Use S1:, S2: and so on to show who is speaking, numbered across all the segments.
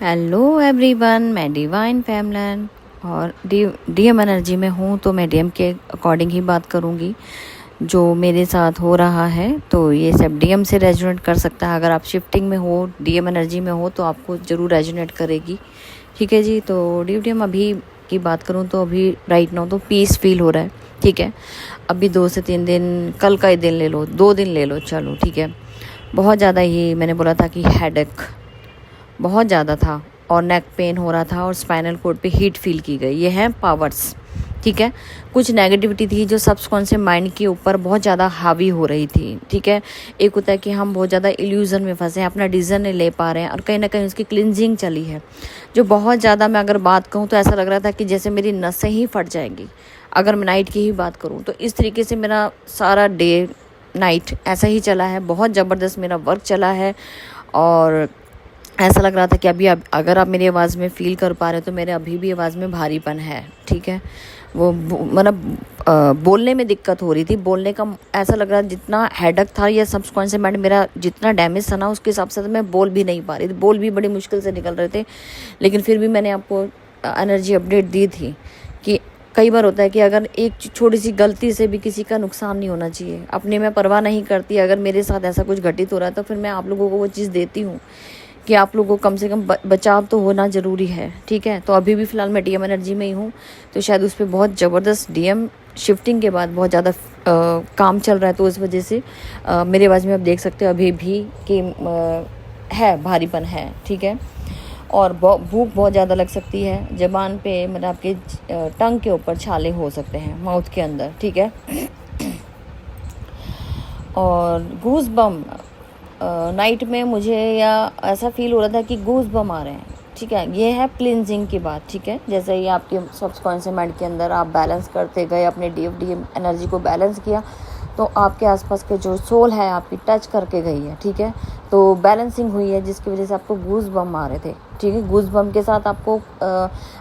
S1: Hello everyone, मैं divine फैमलन और DM energy में हूँ। तो मैं डीएम के अकॉर्डिंग ही बात करूँगी जो मेरे साथ हो रहा है। तो ये सब डीएम से रेजोनेट कर सकता है। अगर आप शिफ्टिंग में हो, डीएम एनर्जी में हो, तो आपको ज़रूर रेजोनेट करेगी। ठीक है जी। तो डीएम अभी की बात करूँ तो अभी राइट नाउ तो पीस फील हो रहा है। ठीक है, अभी 2 से 3 दिन, कल का ही दिन ले लो, 2 दिन ले लो, चलो ठीक है। बहुत ज़्यादा ही मैंने बोला था कि हेडेक बहुत ज़्यादा था और नेक पेन हो रहा था और स्पाइनल कोड पे हीट फील की गई। ये है पावर्स। ठीक है, कुछ नेगेटिविटी थी जो सबकॉन्शियस माइंड के ऊपर बहुत ज़्यादा हावी हो रही थी। ठीक है, एक होता है कि हम बहुत ज़्यादा इल्यूजन में फंसे हैं, अपना डिसीजन नहीं ले पा रहे हैं और कहीं ना कहीं उसकी क्लिनजिंग चली है जो बहुत ज़्यादा, मैं अगर बात कहूँ तो ऐसा लग रहा था कि जैसे मेरी नसें ही फट जाएंगी। अगर मैं नाइट की ही बात करूँ तो इस तरीके से मेरा सारा डे नाइट ऐसा ही चला है। बहुत ज़बरदस्त मेरा वर्क चला है और ऐसा लग रहा था कि अभी अगर आप मेरी आवाज़ में फ़ील कर पा रहे हो तो मेरे अभी भी आवाज़ में भारीपन है। ठीक है, वो मतलब बोलने में दिक्कत हो रही थी। बोलने का ऐसा लग रहा जितना हेडेक था या सबकॉन्शियस माइंड मेरा जितना डैमेज था ना, उसके हिसाब से तो मैं बोल भी नहीं पा रही थी। बोल भी बड़ी मुश्किल से निकल रहे थे। लेकिन फिर भी मैंने आपको एनर्जी अपडेट दी थी कि कई बार होता है कि अगर एक छोटी सी गलती से भी किसी का नुकसान नहीं होना चाहिए। अपने मैं परवाह नहीं करती, अगर मेरे साथ ऐसा कुछ घटित हो रहा है तो फिर मैं आप लोगों को वो चीज़ देती हूँ कि आप लोगों को कम से कम बचाव तो होना ज़रूरी है। ठीक है, तो अभी भी फ़िलहाल मैं डीएम एनर्जी में ही हूँ। तो शायद उस पर बहुत ज़बरदस्त डीएम शिफ्टिंग के बाद बहुत ज़्यादा काम चल रहा है। तो उस वजह से मेरे आवाज़ में आप देख सकते हो अभी भी कि है भारीपन है। ठीक है, और भूख बहुत ज़्यादा लग सकती है। ज़बान पे मतलब आपके टंग के ऊपर छाले हो सकते हैं, माउथ के अंदर। ठीक है, और गूज बम नाइट में मुझे या ऐसा फील हो रहा था कि गूज बम आ रहे हैं। ठीक है, ये है क्लिनजिंग की बात। ठीक है, जैसे ही आपके सबकॉन्शियस माइंड के अंदर आप बैलेंस करते गए, अपने डीएम एनर्जी को बैलेंस किया, तो आपके आसपास के जो सोल है आपकी टच करके गई है। ठीक है, तो बैलेंसिंग हुई है जिसकी वजह से आपको गूज बम आ रहे थे। ठीक है, गूज बम के साथ आपको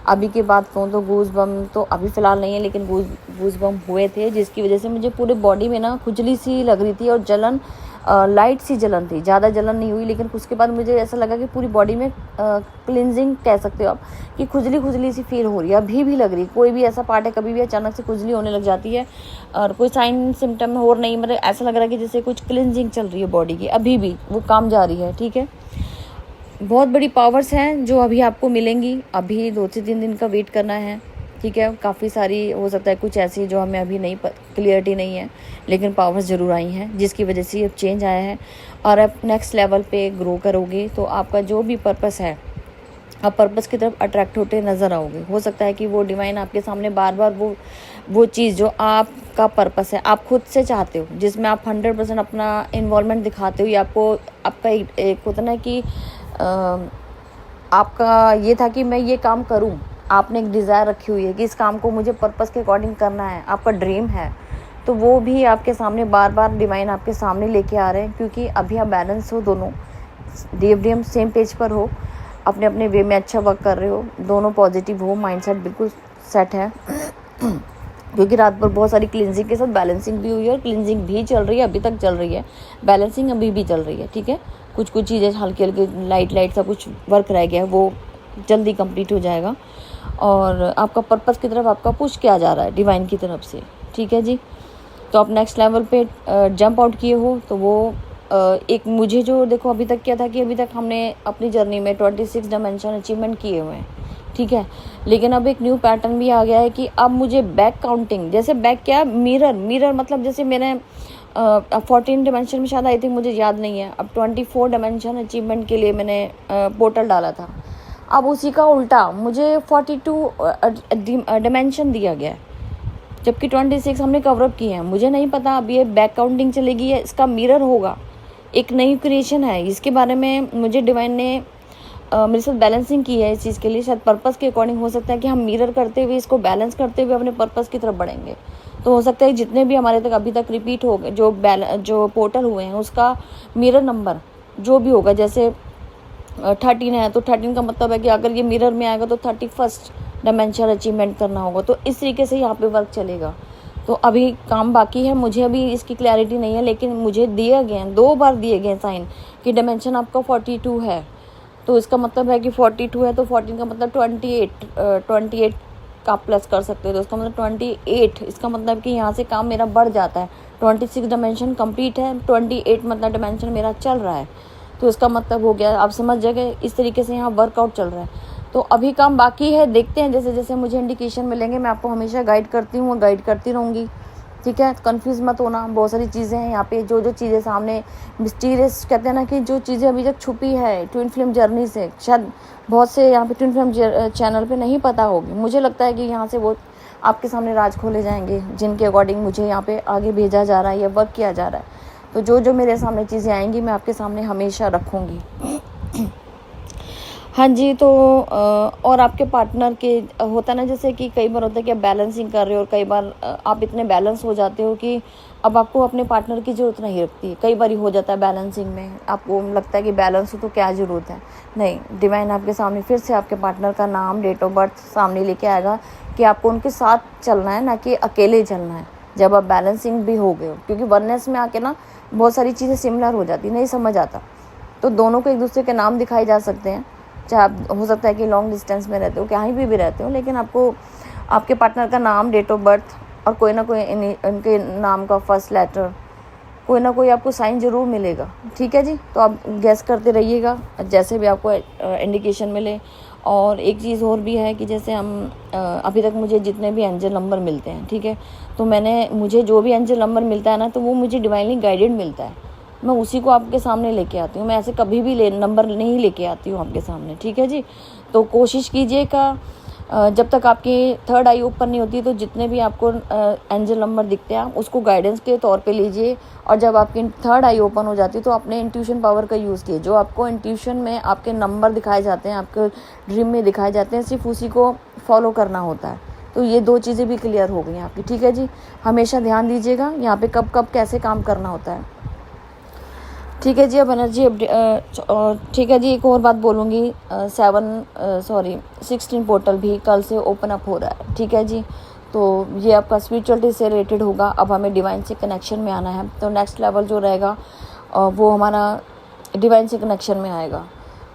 S1: अभी की बात कहूँ तो गूज बम तो अभी फ़िलहाल नहीं है, लेकिन गूज बम हुए थे जिसकी वजह से मुझे पूरे बॉडी में ना खुजली सी लग रही थी और जलन, लाइट सी जलन थी। ज़्यादा जलन नहीं हुई, लेकिन उसके बाद मुझे ऐसा लगा कि पूरी बॉडी में क्लिनजिंग कह सकते हो आप कि खुजली सी फील हो रही है, अभी भी लग रही। कोई भी ऐसा पार्ट है, कभी भी अचानक से खुजली होने लग जाती है और कोई साइन सिम्टम और नहीं, मतलब ऐसा लग रहा है कि जैसे कुछ क्लिनजिंग चल रही है बॉडी की, अभी भी वो काम जारी है। ठीक है, बहुत बड़ी पावर्स हैं जो अभी आपको मिलेंगी। अभी 2 से 3 दिन का वेट करना है। ठीक है, काफ़ी सारी हो सकता है कुछ ऐसी जो हमें अभी नहीं क्लियरिटी नहीं है, लेकिन पावर्स ज़रूर आई हैं जिसकी वजह से अब चेंज आया है और आप नेक्स्ट लेवल पे ग्रो करोगे। तो आपका जो भी पर्पस है, आप पर्पस की तरफ अट्रैक्ट होते नज़र आओगे। हो सकता है कि वो डिवाइन आपके सामने बार बार वो चीज़ जो आपका पर्पस है, आप खुद से चाहते हो, जिसमें आप 100% अपना इन्वॉल्वमेंट दिखाते हो, या आपको आपका एक होता ना कि आपका ये था कि मैं ये काम करूं। आपने एक डिज़ायर रखी हुई है कि इस काम को मुझे पर्पस के अकॉर्डिंग करना है, आपका ड्रीम है, तो वो भी आपके सामने बार बार डिवाइन आपके सामने लेके आ रहे हैं। क्योंकि अभी आप बैलेंस हो, दोनों डीएम सेम पेज पर हो, अपने अपने वे में अच्छा वर्क कर रहे हो, दोनों पॉजिटिव हो, माइंडसेट बिल्कुल सेट है। क्योंकि रात भर बहुत सारी क्लिनजिंग के साथ बैलेंसिंग भी हुई है और क्लिनजिंग भी चल रही है, अभी तक चल रही है, बैलेंसिंग अभी भी चल रही है। ठीक है, कुछ चीज़ें हल्की हल्की लाइट सा कुछ वर्क रह गया है, वो जल्दी कंप्लीट हो जाएगा और आपका पर्पस की तरफ आपका पुश किया जा रहा है डिवाइन की तरफ से। ठीक है जी, तो आप नेक्स्ट लेवल पे जंप आउट किए हो। तो वो एक मुझे जो देखो अभी तक क्या था कि अभी तक हमने अपनी जर्नी में 26 डायमेंशन अचीवमेंट किए हुए हैं। ठीक है, लेकिन अब एक न्यू पैटर्न भी आ गया है कि अब मुझे बैक काउंटिंग, जैसे बैक क्या, मिरर मतलब जैसे मैंने 14 डायमेंशन में शायद आई थी, मुझे याद नहीं है, अब 24 डायमेंशन अचीवमेंट के लिए मैंने पोर्टल डाला था। अब उसी का उल्टा मुझे 42 डायमेंशन दिया गया है, जबकि 26 हमने कवरअप किए हैं। मुझे नहीं पता अब ये बैक काउंटिंग चलेगी या इसका मिरर होगा, एक नई क्रिएशन है। इसके बारे में मुझे डिवाइन ने मेरे साथ बैलेंसिंग की है इस चीज़ के लिए। शायद पर्पस के अकॉर्डिंग हो सकता है कि हम मिरर करते हुए, इसको बैलेंस करते हुए अपने पर्पस की तरफ बढ़ेंगे। तो हो सकता है जितने भी हमारे तक अभी तक रिपीट हो गए, जो पोर्टल हुए हैं, उसका मिरर नंबर जो भी होगा, जैसे 13 है तो 13 का मतलब है कि अगर ये मिरर में आएगा तो 31 डायमेंशन अचीवमेंट करना होगा। तो इस तरीके से यहाँ पे वर्क चलेगा। तो अभी काम बाकी है, मुझे अभी इसकी क्लैरिटी नहीं है, लेकिन मुझे दिए गए हैं, 2 बार दिए गए साइन कि डायमेंशन आपका 42 है। तो इसका मतलब है कि 42 है तो 14 का मतलब 28 का आप प्लस कर सकते हो, तो इसका मतलब 28, इसका मतलब कि यहाँ से काम मेरा बढ़ जाता है। 26 डायमेंशन कंप्लीट है, 28 मतलब डायमेंशन मेरा चल रहा है, तो इसका मतलब हो गया, आप समझ जाएंगे। इस तरीके से यहाँ वर्कआउट चल रहा है। तो अभी काम बाकी है, देखते हैं जैसे जैसे मुझे इंडिकेशन मिलेंगे मैं आपको हमेशा गाइड करती हूँ, गाइड करती रहूँगी, ठीक है। कंफ्यूज मत होना, बहुत सारी चीज़ें हैं यहाँ पे, जो जो चीज़ें सामने मिस्टीरियस कहते हैं ना, कि जो चीज़ें अभी तक छुपी है ट्विन फ्लेम जर्नी से, शायद बहुत से यहाँ पे ट्विन फ्लेम चैनल पे नहीं पता होगी। मुझे लगता है कि यहाँ से वो आपके सामने राज खोले जाएंगे, जिनके अकॉर्डिंग मुझे यहाँ पे आगे भेजा जा रहा है या वर्क किया जा रहा है। तो जो जो मेरे सामने चीज़ें आएंगी मैं आपके सामने हमेशा रखूँगी। हाँ जी, तो और आपके पार्टनर के होता है ना, जैसे कि कई बार होता है कि आप बैलेंसिंग कर रहे हो और कई बार आप इतने बैलेंस हो जाते हो कि अब आपको अपने पार्टनर की ज़रूरत नहीं लगती। कई बार हो जाता है बैलेंसिंग में, आपको लगता है कि बैलेंस हो तो क्या ज़रूरत है। नहीं, डिवाइन आपके सामने फिर से आपके पार्टनर का नाम, डेट ऑफ बर्थ सामने लेके आएगा कि आपको उनके साथ चलना है, ना कि अकेले चलना है, जब आप बैलेंसिंग भी हो गए हो। क्योंकि वननेस में आके ना बहुत सारी चीज़ें सिमिलर हो जाती, नहीं समझ आता, तो दोनों को एक दूसरे के नाम दिखाए जा सकते हैं। चाहे आप, हो सकता है कि लॉन्ग डिस्टेंस में रहते हो, कहीं भी रहते हो, लेकिन आपको आपके पार्टनर का नाम, डेट ऑफ बर्थ और कोई ना कोई इनके नाम का फर्स्ट लेटर, कोई ना कोई आपको साइन ज़रूर मिलेगा, ठीक है जी। तो आप गैस करते रहिएगा जैसे भी आपको इंडिकेशन मिले। और एक चीज़ और भी है कि जैसे हम अभी तक मुझे जितने भी एंजल नंबर मिलते हैं, ठीक है, तो मुझे जो भी एंजल नंबर मिलता है ना, तो वो मुझे डिवाइनली गाइडेड मिलता है, मैं उसी को आपके सामने लेके आती हूँ। मैं ऐसे कभी भी नंबर नहीं लेके आती हूँ आपके सामने, ठीक है जी। तो कोशिश कीजिएगा जब तक आपकी थर्ड आई ओपन नहीं होती, तो जितने भी आपको एंजल नंबर दिखते हैं आप उसको गाइडेंस के तौर पे लीजिए। और जब आपकी थर्ड आई ओपन हो जाती है तो अपने इंट्यूशन पावर का यूज़ कीजिए। जो आपको इंट्यूशन में आपके नंबर दिखाए जाते हैं, आपके ड्रीम में दिखाए जाते हैं, सिर्फ उसी को फॉलो करना होता है। तो ये दो चीज़ें भी क्लियर हो गई आपकी, ठीक है जी। हमेशा ध्यान दीजिएगा यहाँ पे कब कब कैसे काम करना होता है, ठीक है जी। अब एनर्जी ठीक है जी। एक और बात बोलूँगी, 16 पोर्टल भी कल से ओपन अप हो रहा है, ठीक है जी। तो ये आपका स्पिरिचुअलिटी से रिलेटेड होगा। अब हमें डिवाइन से कनेक्शन में आना है, तो नेक्स्ट लेवल जो रहेगा वो हमारा डिवाइन से कनेक्शन में आएगा,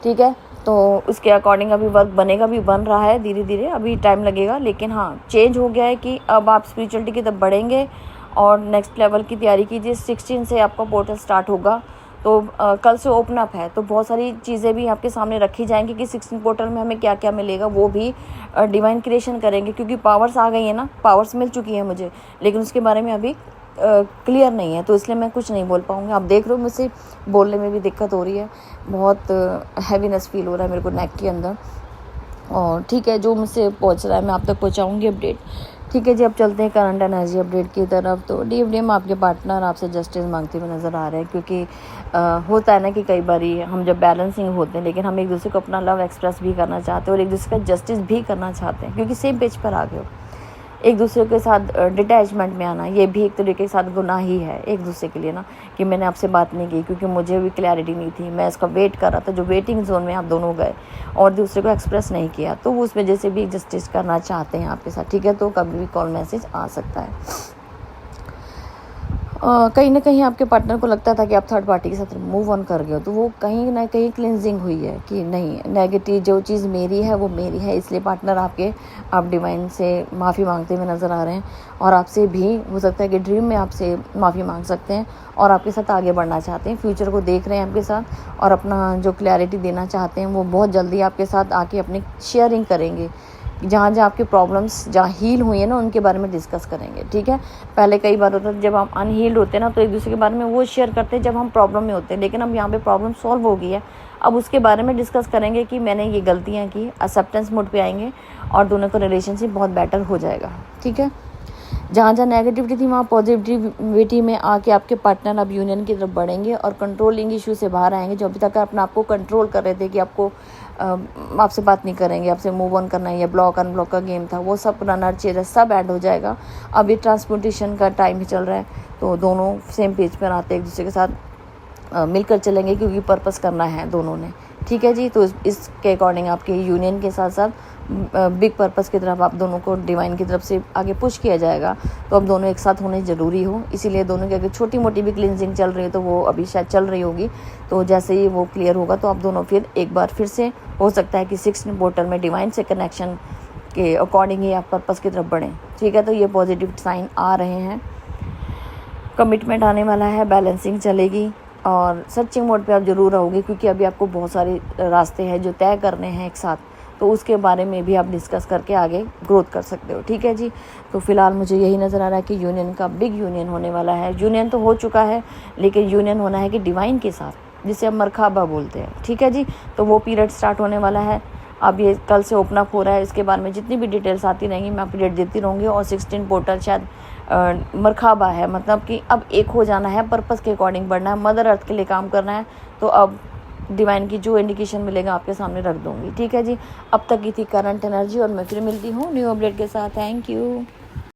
S1: ठीक है। तो उसके अकॉर्डिंग अभी वर्क बनेगा, भी बन रहा है धीरे धीरे, अभी टाइम लगेगा, लेकिन हाँ चेंज हो गया है कि अब आप स्पिरिचुअलिटी की तरफ बढ़ेंगे और नेक्स्ट लेवल की तैयारी कीजिए। 16 से आपका पोर्टल स्टार्ट होगा, तो कल से ओपन अप है, तो बहुत सारी चीज़ें भी आपके सामने रखी जाएंगी कि 16 पोर्टल में हमें क्या क्या मिलेगा, वो भी डिवाइन क्रिएशन करेंगे। क्योंकि पावर्स आ गई है ना, पावर्स मिल चुकी है मुझे, लेकिन उसके बारे में अभी क्लियर नहीं है, तो इसलिए मैं कुछ नहीं बोल पाऊँगी। आप देख रहे हो मुझसे बोलने में भी दिक्कत हो रही है, बहुत हैवीनेस फील हो रहा है मेरे को नेक के अंदर। और ठीक है, जो मुझसे पहुँच रहा है मैं आप तक पहुँचाऊँगी अपडेट, ठीक है जी। अब चलते हैं करंट एनर्जी अपडेट की तरफ। तो DFDM आपके पार्टनर आपसे जस्टिस मांगते हुए नज़र आ रहे हैं, क्योंकि होता है ना कि कई बार हम जब बैलेंसिंग होते हैं, लेकिन हम एक दूसरे को अपना लव एक्सप्रेस भी करना चाहते हैं और एक दूसरे का जस्टिस भी करना चाहते हैं, क्योंकि सेम पेज पर आ गए हो। एक दूसरे के साथ डिटैचमेंट में आना, ये भी एक तरीके के साथ गुनाह ही है एक दूसरे के लिए ना, कि मैंने आपसे बात नहीं की क्योंकि मुझे भी क्लैरिटी नहीं थी, मैं इसका वेट कर रहा था। जो वेटिंग जोन में आप दोनों गए और दूसरे को एक्सप्रेस नहीं किया, तो उस वजह से भी जस्टिस करना चाहते हैं आपके साथ, ठीक है। तो कभी भी कॉल मैसेज आ सकता है। कहीं ना कहीं आपके पार्टनर को लगता था कि आप थर्ड पार्टी के साथ मूव ऑन कर गए हो, तो वो कहीं ना कहीं क्लिनजिंग हुई है कि नहीं, नेगेटिव जो चीज़ मेरी है वो मेरी है। इसलिए पार्टनर आप डिवाइन से माफ़ी मांगते हुए नज़र आ रहे हैं, और आपसे भी हो सकता है कि ड्रीम में आपसे माफ़ी मांग सकते हैं और आपके साथ आगे बढ़ना चाहते हैं, फ्यूचर को देख रहे हैं आपके साथ, और अपना जो क्लैरिटी देना चाहते हैं वो बहुत जल्दी आपके साथ आके अपनी शेयरिंग करेंगे। जहाँ जहाँ आपकी प्रॉब्लम्स जहाँ हील हुई है ना, उनके बारे में डिस्कस करेंगे, ठीक है। पहले कई बार होता है जब हम अनहील्ड होते हैं ना, तो एक दूसरे के बारे में वो शेयर करते हैं जब हम प्रॉब्लम में होते हैं, लेकिन अब यहाँ पे प्रॉब्लम सॉल्व हो गई है, अब उसके बारे में डिस्कस करेंगे कि मैंने ये गलतियाँ की, एक्सेप्टेंस मोड पे आएंगे और दोनों का रिलेशनशिप बहुत बेटर हो जाएगा, ठीक है। जहाँ जहाँ नेगेटिविटी थी वहाँ पॉजिटिविटी में आके आपके पार्टनर अब यूनियन की तरफ बढ़ेंगे और कंट्रोलिंग इशू से बाहर आएंगे। जो अभी तक अपने आप को कंट्रोल कर रहे थे कि आपसे बात नहीं करेंगे, आपसे मूव ऑन करना है, ये ब्लॉक अनब्लॉक का गेम था, वो सब पुराना चीज़ सब ऐड हो जाएगा। अभी ट्रांसपोर्टेशन का टाइम ही चल रहा है, तो दोनों सेम पेज पर आते एक दूसरे के साथ मिलकर चलेंगे, क्योंकि पर्पस करना है दोनों ने, ठीक है जी। तो इसके अकॉर्डिंग आपके यूनियन के साथ साथ बिग पर्पस की तरफ आप दोनों को डिवाइन की तरफ से आगे पुश किया जाएगा। तो अब दोनों एक साथ होने ज़रूरी हो, इसीलिए दोनों की अगर छोटी मोटी भी क्लिनजिंग चल रही है तो वो अभी शायद चल रही होगी। तो जैसे ही वो क्लियर होगा तो आप दोनों फिर एक बार फिर से हो सकता है कि 6th पोर्टल में डिवाइन से कनेक्शन के अकॉर्डिंग ही आप पर्पस की तरफ बढ़ें। ठीक है, तो ये पॉजिटिव साइन आ रहे हैं। कमिटमेंट आने वाला है, बैलेंसिंग चलेगी और सर्चिंग मोड पे आप ज़रूर रहोगे, क्योंकि अभी आपको बहुत सारे रास्ते हैं जो तय करने हैं एक साथ। तो उसके बारे में भी आप डिस्कस करके आगे ग्रोथ कर सकते हो। ठीक है जी। तो फिलहाल मुझे यही नज़र आ रहा है कि यूनियन का बिग यूनियन होने वाला है। यूनियन तो हो चुका है, लेकिन यूनियन होना है कि डिवाइन के साथ, जिसे हम मरखाबा बोलते हैं। ठीक है जी। तो वो पीरियड स्टार्ट होने वाला है। अब ये कल से ओपन अप हो रहा है। इसके बारे में जितनी भी डिटेल्स आती रहेंगी मैं अपडेट देती रहूँगी। और 16 पोर्टल शायद मरखाबा है, मतलब कि अब एक हो जाना है, पर्पस के अकॉर्डिंग बढ़ना है, मदर अर्थ के लिए काम करना है। तो अब डिवाइन की जो इंडिकेशन मिलेगा आपके सामने रख दूँगी। ठीक है जी। अब तक की थी करंट एनर्जी और मैं फिर मिलती हूँ न्यू अपडेट के साथ। Thank you.